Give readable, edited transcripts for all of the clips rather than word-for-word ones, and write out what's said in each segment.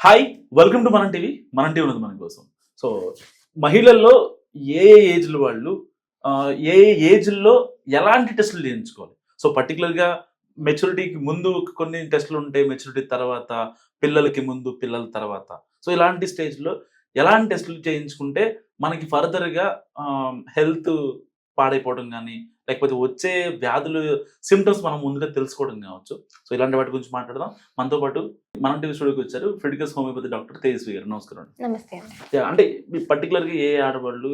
Hi, welcome to మనం TV. మనం TV ఉన్నది మన కోసం. సో మహిళల్లో ఏ ఏజ్ల వాళ్ళు ఏ ఏజ్లో ఎలాంటి టెస్టులు చేయించుకోవాలి? సో పర్టికులర్గా మెచ్యూరిటీకి ముందు కొన్ని టెస్టులు ఉంటాయి, మెచ్యూరిటీ తర్వాత, పిల్లలకి ముందు, పిల్లల తర్వాత. సో ఇలాంటి స్టేజ్లో ఎలాంటి టెస్టులు చేయించుకుంటే మనకి ఫర్దర్గా హెల్త్ పాడైపోవడం కానీ, లేకపోతే వచ్చే వ్యాధులు సిమ్టమ్స్ మనం ముందుగా తెలుసుకోవడం కావచ్చు. సో ఇలాంటి వాటి గురించి మాట్లాడదాం. మనతో పాటు మనం టీవీ స్టూడియోకి వచ్చారు ఫిడికస్ హోమియోపతి డాక్టర్ తేజస్వి గారు. నమస్కారం అండి. నమస్తే అండి. అంటే పర్టికులర్గా ఏ ఆడవాళ్ళు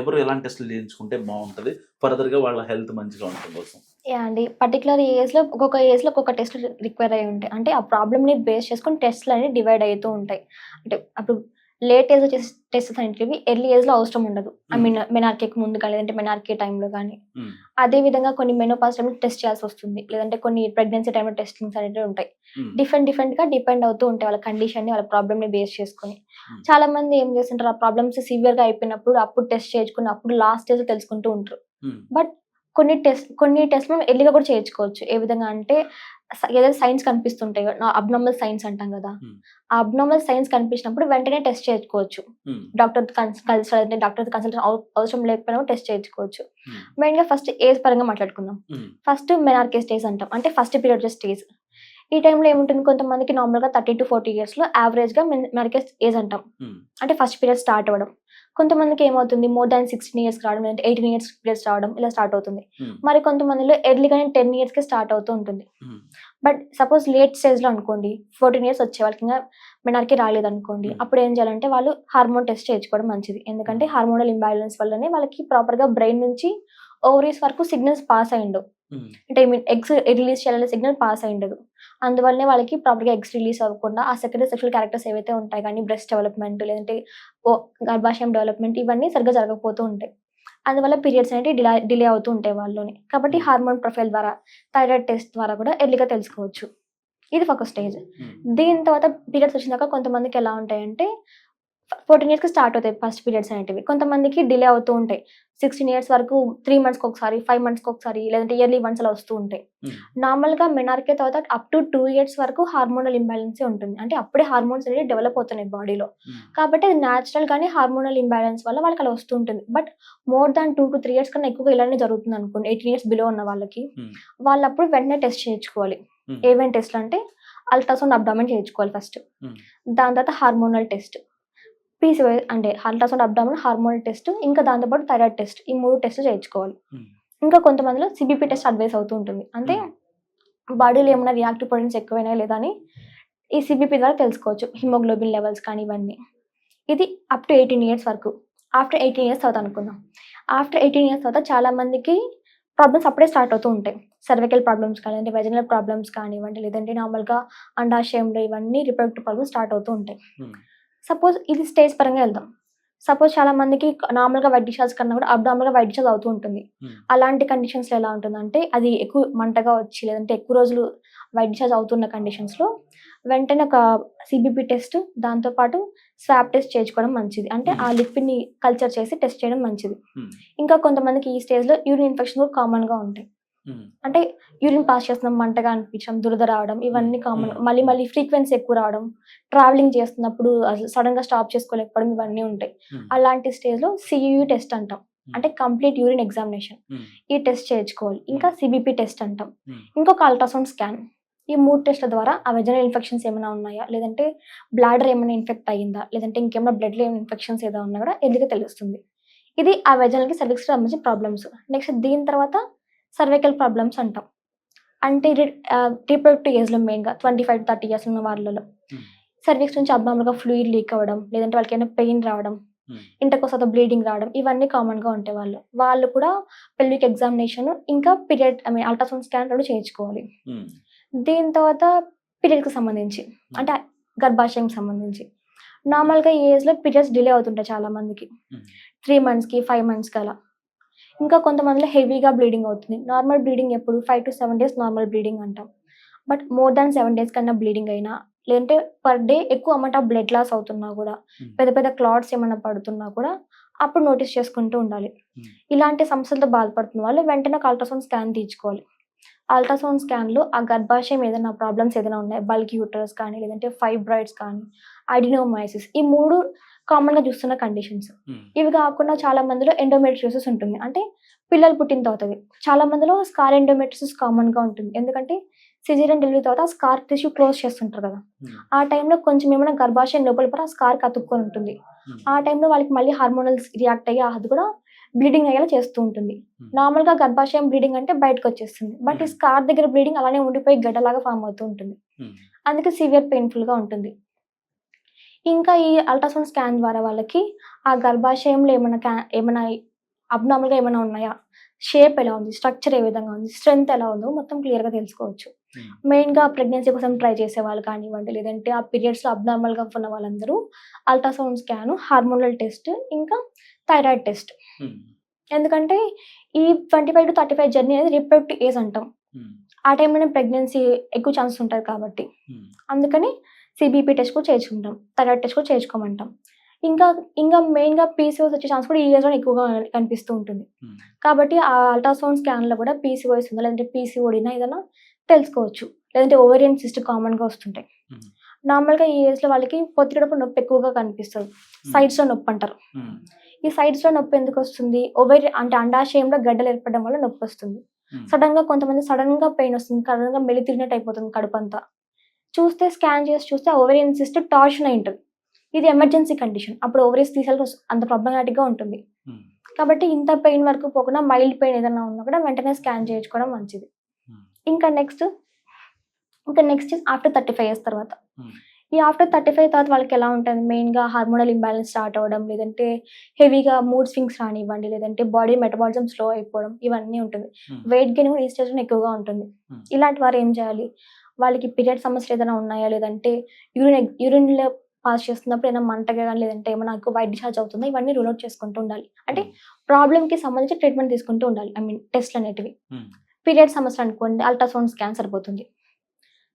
ఎవరు ఎలాంటి టెస్టులు చేయించుకుంటే బాగుంటుంది, ఫర్దర్గా వాళ్ళ హెల్త్ మంచిగా ఉండటం కోసం? అండి, పర్టికులర్ ఏజ్లో ఒక్కొక్క టెస్ట్ రిక్వైర్ అయ్యి ఉంటాయి. అంటే ఆ ప్రాబ్లమ్ని బేస్ చేసుకొని టెస్ట్లు అనేవి డివైడ్ అవుతూ ఉంటాయి. అంటే అప్పుడు లేట్ ఏజ్ వచ్చేసి టెస్ట్ అనేటివి ఎర్లీ ఏజ్లో అవసరం ఉండదు. ఐ మీన్ మెనార్కేకి ముందు కానీ, లేదంటే మెనార్కే టైంలో కానీ. అదే విధంగా కొన్ని మెనోపాజ్ టైంలో టెస్ట్ చేయాల్సి వస్తుంది, లేదంటే కొన్ని ప్రెగ్నెన్సీ టైంలో టెస్టింగ్స్ అనేవి ఉంటాయి. డిఫరెంట్గా డిపెండ్ అవుతూ ఉంటాయి వాళ్ళ కండిషన్ని, వాళ్ళ ప్రాబ్లమ్ని బేస్ చేసుకొని. చాలా మంది ఏం చేస్తుంటారు, ఆ ప్రాబ్లమ్స్ సివియర్గా అయిపోయినప్పుడు అప్పుడు టెస్ట్ చేయించుకుని అప్పుడు లాస్ట్ స్టేజ్ తెలుసుకుంటూ ఉంటారు. బట్ కొన్ని టెస్ట్ మనం ఎర్లీగా కూడా చేయించుకోవచ్చు. ఏ విధంగా అంటే ఏదైతే సైన్స్ కనిపిస్తుంటాయి, అబ్నార్మల్ సైన్స్ అంటాం కదా, ఆ అబ్నార్మల్ సైన్స్ కనిపించినప్పుడు వెంటనే టెస్ట్ చేయించుకోవచ్చు. డాక్టర్ కన్సల్ట్ అవసరం లేకపోయినా టెస్ట్ చేయించుకోవచ్చు. మెయిన్ గా ఫస్ట్ ఏజ్ పరంగా మాట్లాడుకుందాం. ఫస్ట్ మెనార్కే స్టేజ్ అంటాం, అంటే ఫస్ట్ పీరియడ్ స్టేజ్. ఈ టైంలో ఏముంటుంది, కొంతమందికి నార్మల్గా 30 to 40 years యావరేజ్గా మెనార్కే ఏజ్ అంటాం, అంటే ఫస్ట్ పీరియడ్ స్టార్ట్ అవ్వడం. కొంతమందికి ఏమవుతుంది, మోర్ దాన్ 16 years రావడం, లేదంటే 18 years పీరియడ్స్ రావడం, ఇలా స్టార్ట్ అవుతుంది. మరి కొంతమందిలో ఎర్లీగానే 10 years స్టార్ట్ అవుతూ ఉంటుంది. బట్ సపోజ్ లేట్ స్టేజ్లో అనుకోండి, 14 years వచ్చే వాళ్ళకి ఇంకా మెనార్కే రాలేదనుకోండి, అప్పుడు ఏం చేయాలంటే వాళ్ళు హార్మోన్ టెస్ట్ చేయించుకోవడం మంచిది. ఎందుకంటే హార్మోనల్ ఇంబ్యాలెన్స్ వల్లనే వాళ్ళకి ప్రాపర్గా బ్రెయిన్ నుంచి ఓవరీస్ వరకు సిగ్నల్స్ పాస్ అయ్యిండు, అంటే ఎగ్స్ రిలీజ్ చేయాలనే సిగ్నల్ పాస్ అయ్యిండదు. అందువల్లనే వాళ్ళకి ప్రాపర్గా ఎగ్స్ రిలీజ్ అవ్వకుండా ఆ సెకండరీ సెక్షువల్ క్యారెక్టర్స్ ఏవైతే ఉంటాయి కానీ, బ్రెస్ట్ డెవలప్మెంట్, లేదంటే గర్భాశయం డెవలప్మెంట్, ఇవన్నీ సరిగ్గా జరగకపోతూ ఉంటాయి. అందువల్ల పీరియడ్స్ అనేవి డిలే అవుతూ ఉంటాయి వాళ్ళలోని. కాబట్టి హార్మోన్ ప్రొఫైల్ ద్వారా, థైరాయిడ్ టెస్ట్ ద్వారా కూడా ఎర్లీగా తెలుసుకోవచ్చు. ఇది ఒక స్టేజ్. దీని తర్వాత పీరియడ్స్ వచ్చినాక కొంతమందికి ఎలా ఉంటాయంటే 14 years స్టార్ట్ అవుతాయి ఫస్ట్ పీరియడ్స్ అనేటివి. కొంతమందికి డిలే అవుతూ ఉంటాయి. 16 years వరకు 3 months ఒకసారి, 5 months ఒకసారి, లేదంటే ఇయర్లీ వన్స్ అలా వస్తూ ఉంటాయి. నార్మల్గా మెనార్కే తర్వాత అప్ టు 2 years వరకు హార్మోనల్ ఇంబ్యాలెన్సే ఉంటుంది. అంటే అప్పుడే హార్మోన్స్ అనేవి డెవలప్ అవుతున్నాయి బాడీలో. కాబట్టి అది న్యాచురల్ గానీ హార్మోనల్ ఇంబ్యాలెన్స్ వల్ల వాళ్ళకి అలా వస్తూ ఉంటుంది. But more than 2 to 3 years కన్నా ఎక్కువగా ఇలానే జరుగుతుంది అనుకోండి, 18 years బిలో ఉన్న వాళ్ళకి, వాళ్ళప్పుడు వెంటనే టెస్ట్ చేయించుకోవాలి. ఏమేమి టెస్ట్లు అంటే అల్ట్రాసౌండ్ అబ్డామిన్ చేయించుకోవాలి ఫస్ట్. దాని తర్వాత హార్మోనల్ టెస్ట్, పీసీఓఎస్ అంటే అల్ట్రాసౌండ్ అబ్డామిన్, హార్మోనల్ టెస్ట్, ఇంకా దాంతోపాటు థైరాయిడ్ టెస్ట్, ఈ 3 టెస్ట్లు చేయించుకోవాలి. ఇంకా కొంతమందిలో సిబిపి టెస్ట్ అడ్వైస్ అవుతూ ఉంటుంది. అంటే బాడీలో ఏమైనా రియాక్టివ్ ప్రోటీన్స్ ఎక్కువైనా లేదా అని ఈ సిబిపి ద్వారా తెలుసుకోవచ్చు, హిమోగ్లోబిన్ లెవెల్స్ కానీ ఇవన్నీ. ఇది అప్ టు 18 years వరకు. ఆఫ్టర్ 18 years తర్వాత అనుకుందాం. ఆఫ్టర్ 18 years తర్వాత చాలా మందికి ప్రాబ్లమ్స్ అప్పుడే స్టార్ట్ అవుతూ ఉంటాయి. సర్వికల్ ప్రాబ్లమ్స్ కానీ, అంటే వెజనల్ ప్రాబ్లమ్స్ కానివ్వండి, లేదంటే నార్మల్గా అండాశయంలో ఇవన్నీ రిప్రొడక్టివ్ ప్రాబ్లమ్స్ స్టార్ట్ అవుతూ ఉంటాయి. సపోజ్ ఇది స్టేజ్ పరంగా వెళ్దాం. సపోజ్ చాలా మందికి నార్మల్గా వైట్ డిశ్చార్జ్ కన్నా కూడా అబ్డామినల్గా వైట్ డిశ్చార్జ్ అవుతూ ఉంటుంది. అలాంటి కండిషన్స్లో ఎలా ఉంటుందంటే, అది ఎక్కువ మంటగా వచ్చి, లేదంటే ఎక్కువ రోజులు వైట్ డిశ్చార్జ్ అవుతున్న కండిషన్స్లో వెంటనే ఒక సిబిపి టెస్ట్, దాంతోపాటు స్వాబ్ టెస్ట్ చేయించుకోవడం మంచిది. అంటే ఆ లిక్విడ్ని కల్చర్ చేసి టెస్ట్ చేయడం మంచిది. ఇంకా కొంతమందికి ఈ స్టేజ్లో యూరిన్ ఇన్ఫెక్షన్ కూడా కామన్గా ఉంటాయి. అంటే యూరిన్ పాస్ చేస్తున్నాం మంటగా అనిపించడం, దురద రావడం, ఇవన్నీ కామన్. మళ్ళీ ఫ్రీక్వెన్సీ ఎక్కువ రావడం, ట్రావెలింగ్ చేస్తున్నప్పుడు అసలు సడన్ గా స్టాప్ చేసుకోలేకపోవడం, ఇవన్నీ ఉంటాయి. అలాంటి స్టేజ్ లో సియుయు టెస్ట్ అంటాం, అంటే కంప్లీట్ యూరిన్ ఎగ్జామినేషన్. ఈ టెస్ట్ చేయించుకోవాలి. ఇంకా సిబిపి టెస్ట్ అంటాం, ఇంకొక అల్ట్రాసౌండ్ స్కాన్. ఈ 3 టెస్ట్ల ద్వారా ఆ వెజనల్ ఇన్ఫెక్షన్స్ ఏమైనా ఉన్నాయా, లేదంటే బ్లాడర్ ఏమైనా ఇన్ఫెక్ట్ అయ్యిందా, లేదంటే ఇంకేమైనా బ్లడ్ లో ఏమైనా ఇన్ఫెక్షన్స్ ఏదో ఉన్నా కూడా ఎందుకు తెలుస్తుంది. ఇది ఆ వెజనల్ కి సర్విక్స్ సంబంధించిన ప్రాబ్లమ్స్. నెక్స్ట్ దీని తర్వాత సర్వైకల్ ప్రాబ్లమ్స్ అంటాం, అంటే రీప్రొడక్టివ్ ఏజ్లో మెయిన్గా 25 to 30 years ఉన్న వాళ్ళలో సర్విక్స్ నుంచి అబ్నార్మల్గా ఫ్లూయిడ్ లీక్ అవ్వడం, లేదంటే వాళ్ళకి ఏమైనా పెయిన్ రావడం, ఇంటర్కోర్స్ బ్లీడింగ్ రావడం, ఇవన్నీ కామన్గా ఉంటాయి. వాళ్ళు కూడా పెల్విక్ ఎగ్జామినేషన్, ఇంకా పీరియడ్ అల్ట్రాసౌండ్ స్కాన్ కూడా చేయించుకోవాలి. దీని తర్వాత పీరియడ్కి సంబంధించి, అంటే గర్భాశయంకి సంబంధించి నార్మల్గా ఈ ఏజ్లో పీరియడ్స్ డిలే అవుతుంటాయి చాలా మందికి, 3 monthsకి 5 monthsకి అలా. ఇంకా కొంతమందిలో హెవీగా బ్లీడింగ్ అవుతుంది. నార్మల్ బ్లీడింగ్ ఎప్పుడు 5 to 7 days నార్మల్ బ్లీడింగ్ అంటాం. బట్ మోర్ దాన్ 7 days కన్నా బ్లీడింగ్ అయినా, లేదంటే పర్ డే ఎక్కువ అమౌంట్ ఆఫ్ బ్లడ్ లాస్ అవుతున్నా కూడా, పెద్ద పెద్ద క్లాట్స్ ఏమైనా పడుతున్నా కూడా అప్పుడు నోటీస్ చేసుకుంటూ ఉండాలి. ఇలాంటి సమస్యలతో బాధపడుతున్న వాళ్ళు వెంటనే ఒక అల్ట్రాసౌండ్ స్కాన్ తీయించుకోవాలి. అల్ట్రాసౌండ్ స్కాన్లో ఆ గర్భాశయం ఏదైనా ప్రాబ్లమ్స్ ఏదైనా ఉన్నాయి, బల్క్ యూటరస్ కానీ, లేదంటే ఫైబ్రాయిడ్స్ కానీ, అడినోమైసిస్. ఈ 3 కామన్‌గా చూస్తున్న కండిషన్స్. ఇవి కాకుండా చాలా మందిలో ఎండోమెట్రియోసిస్ ఉంటుంది. అంటే పిల్లలు పుట్టిన తర్వాతవి. చాలా మందిలో స్కార్ ఎండోమెట్రియోసిస్ కామన్‌గా ఉంటుంది. ఎందుకంటే సిజేరియన్ డెలివరీ తర్వాత ఆ స్కార్ టిష్యూ క్లోజ్ చేస్తుంటారు కదా! ఆ టైంలో కొంచెం ఏమైనా గర్భాశయం లోపల ఆ స్కార్‌కి అతుక్కొని ఉంటుంది. ఆ టైంలో వాళ్ళకి మళ్ళీ హార్మోనల్స్ రియాక్ట్ అయ్యి అది కూడా బ్లీడింగ్ అయ్యేలా చేస్తూ ఉంటుంది. నార్మల్‌గా గర్భాశయం బ్లీడింగ్ అంటే బయటకొచ్చేస్తుంది. బట్ ఈ స్కార్ దగ్గర బ్లీడింగ్ అలానే ఉండిపోయి గడ్డలాగా ఫార్మ్ అవుతూ ఉంటుంది. అందుకే సివియర్ పెయిన్‌ఫుల్‌గా ఉంటుంది. ఇంకా ఈ అల్ట్రాసౌండ్ స్కాన్ ద్వారా వాళ్ళకి ఆ గర్భాశయంలో ఏమైనా అబ్నార్మల్‌గా ఏమైనా ఉన్నాయా? షేప్ ఎలా ఉంది? స్ట్రక్చర్ ఏ విధంగా ఉంది? స్ట్రెంత్ ఎలా ఉందో మొత్తం క్లియర్‌గా తెలుసుకోవచ్చు. మెయిన్‌గా ప్రెగ్నెన్సీ కోసం ట్రై చేసేవాళ్ళు కానివ్వండి, లేదంటే ఆ పీరియడ్స్‌లో అబ్నార్మల్‌గా ఉన్న వాళ్ళందరూ అల్ట్రాసౌండ్ స్కాన్, హార్మోనల్ టెస్ట్, ఇంకా థైరాయిడ్ టెస్ట్. ఎందుకంటే ఈ 25-35 జర్నీ అనేది రిప్రొడక్టివ్ ఏజ్ అంటాం. ఆ టైంలోనే ప్రెగ్నెన్సీ ఎక్కువ ఛాన్సెస్ ఉంటది కాబట్టి. అందుకని సీబీపీ టెస్ట్ కూడా చేయించుకుంటాం. థైరాయిడ్ టెస్ట్ కూడా చేయించుకోమంటాం. ఇంకా మెయిన్‌గా పీసీఓఎస్ వచ్చే ఛాన్స్ కూడా ఈ ఏజ్‌లోనే ఎక్కువగా కనిపిస్తూ ఉంటుంది. కాబట్టి ఆ అల్ట్రాసౌండ్ స్కాన్‌లో కూడా పీసీఓఎస్ ఉందా? లేదంటే పీసీఓడీనా ఏదైనా తెలుసుకోవచ్చు. లేదంటే ఓవేరియన్ సిస్ట్ కామన్‌గా వస్తుంటాయి. నార్మల్‌గా ఈ ఏజ్‌లో వాళ్ళకి పొత్తికడుపు నొప్పి ఎక్కువగా కనిపిస్తది. సైడ్స్‌లో నొప్పి అంటారు. ఈ సైడ్స్‌లో నొప్పి ఎందుకు వస్తుంది? అంటే అండాశయంలో గడ్డలు ఏర్పడడం వల్ల నొప్పి వస్తుంది. కొంతమంది సడెన్‌గా పెయిన్ వస్తుంది. సడెన్‌గా మెలి తిరిగినట్టు అయిపోతుంది కడుపంతా. స్కాన్ చేసి చూస్తే ఓవేరియన్ సిస్ట్ టార్షన్ అయి ఉంటది. ఇది ఎమర్జెన్సీ కండిషన్. అప్పుడు ఓవరీస్ తీసేయాల్సి అంత ప్రాబ్లమాటిక్‌గా ఉంటుంది. కాబట్టి ఇంత పెయిన్ వరకు పోకుండా మైల్డ్ పెయిన్ ఏదైనా ఉన్నా కూడా వెంటనే స్కాన్ చేయించుకోవడం మంచిది. ఇంకా నెక్స్ట్ ఆఫ్టర్ 35 ఇయర్స్ తర్వాత. ఈ ఆఫ్టర్ 35 తర్వాత వాళ్ళకి ఎలా ఉంటుంది? మెయిన్‌గా హార్మోనల్ ఇంబాలెన్స్ స్టార్ట్ అవ్వడం, లేదంటే హెవీగా మూడ్ స్వింగ్స్ రానివ్వండి, లేదంటే బాడీ మెటబాలిజం స్లో అయిపోవడం ఇవన్నీ ఉంటుంది. వెయిట్ గెయిన్ కూడా ఈ స్టేజ్‌లో ఎక్కువగా ఉంటుంది. ఇలాంటి వారు ఏం చేయాలి? వాళ్ళకి పీరియడ్ సమస్యలు ఏదైనా ఉన్నాయా? లేదంటే యూరిన్‌లో పాస్ చేస్తున్నప్పుడు ఏమైనా మంటగా గాని, లేదంటే ఏమైనా ఎక్కువ వైట్ డిశ్చార్జ్ అవుతుందా? ఇవన్నీ రూల్ అవుట్ చేసుకుంటూ ఉండాలి. అంటే ప్రాబ్లమ్‌కి సంబంధించి ట్రీట్మెంట్ తీసుకుంటూ ఉండాలి. టెస్ట్‌లు అనేటివి. పీరియడ్ సమస్యలు అనుకోండి అల్ట్రాసౌండ్ స్కాన్ సరిపోతుంది.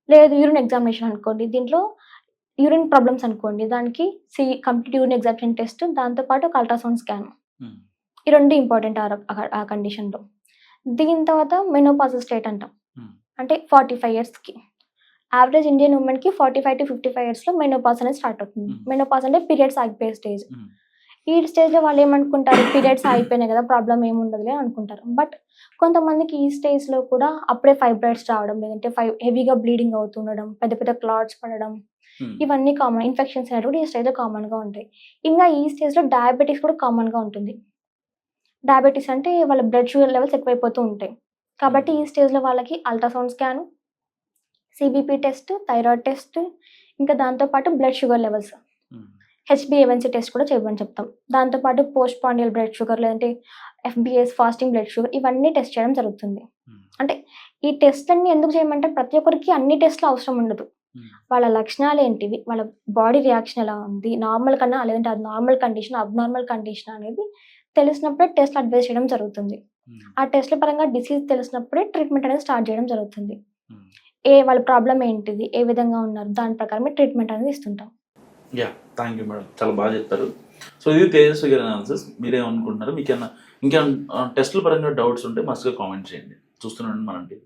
లేదు యూరిన్ ఎగ్జామినేషన్ అనుకోండి. దీంట్లో యూరిన్ ప్రాబ్లమ్స్ అనుకోండి. దానికి కంప్లీట్ యూరిన్ ఎగ్జామినేషన్ టెస్ట్, దాంతో పాటు ఒక అల్ట్రాసౌండ్ స్కాన్. ఈ 2 ఇంపార్టెంట్ ఆ కండిషన్‌లో. దీని తర్వాత మెనోపాజల్ స్టేట్ అంటాం. అంటే 45 ఇయర్స్‌కి. యావరేజ్ ఇండియన్ ఉమెన్‌కి 45-55 ఇయర్స్‌లో మెనోపాజ్ అనేది స్టార్ట్ అవుతుంది. మెనోపాజ్ అంటే పీరియడ్స్ ఆగిపోయే స్టేజ్. ఈ స్టేజ్‌లో వాళ్ళు ఏమనుకుంటారు? పీరియడ్స్ ఆగిపోయినాయి కదా! ప్రాబ్లమ్ ఏముండదులే అనుకుంటారు. బట్ కొంతమందికి ఈ స్టేజ్‌లో కూడా అప్పుడే ఫైబ్రాయిడ్స్ రావడం, లేదంటే హెవీగా బ్లీడింగ్ అవుతుండడం, పెద్ద పెద్ద క్లాట్స్ పడడం ఇవన్నీ కామన్. ఇన్ఫెక్షన్స్ అనేవి కూడా ఈ స్టేజ్‌లో కామన్‌గా ఉంటాయి. ఇంకా ఈ స్టేజ్‌లో డయాబెటిస్ కూడా కామన్‌గా ఉంటుంది. డయాబెటిస్ అంటే వాళ్ళ బ్లడ్ షుగర్ లెవెల్స్ ఎక్కువైపోతూ ఉంటాయి. కాబట్టి ఈ స్టేజ్‌లో వాళ్ళకి ultrasound scan, CBP test, thyroid test, ఇంకా దాంతో పాటు బ్లడ్ షుగర్ లెవెల్స్, హెచ్బీఏవన్సీ టెస్ట్ కూడా చేయమని చెప్తాం. దాంతో పాటు పోస్ట్ పాండియల్ బ్లడ్ షుగర్, లేదంటే ఎఫ్బీఎస్ ఫాస్టింగ్ బ్లడ్ షుగర్ ఇవన్నీ టెస్ట్ చేయడం జరుగుతుంది. అంటే ఈ టెస్ట్‌లన్నీ ఎందుకు చేయమంటారు? ప్రతి ఒక్కరికి అన్ని టెస్ట్‌లు అవసరం ఉండదు. వాళ్ళ లక్షణాలు ఏంటివి? వాళ్ళ బాడీ రియాక్షన్ ఎలా ఉంది? నార్మల్ కన్నా లేదంటే అది నార్మల్ కండిషన్, అబ్నార్మల్ కండిషన్ అనేది తెలిసినప్పుడే టెస్ట్‌లు అడ్వైస్ చేయడం జరుగుతుంది. ఆ టెస్ట్‌ల పరంగా డిసీజ్ తెలిసినప్పుడే ట్రీట్మెంట్ అనేది స్టార్ట్ చేయడం జరుగుతుంది. వాళ్ళ ప్రాబ్లమ్ ఏంటిది? ఏ విధంగా ఉన్నారు? దాని ప్రకారమే ట్రీట్మెంట్ అనేది ఇస్తుంటాం. Thank you madam. చాలా బాగా చెప్పారు. సో ఇది తేజస్వి గారి అనాలిసిస్. మీరేమనుకుంటున్నారు? మీకేమన్నా ఇంకేమైనా టెస్టుల పరంగా డౌట్స్ ఉంటే మస్ట్‌గా కామెంట్ చేయండి. చూస్తూనే ఉండండి మన టీవీ.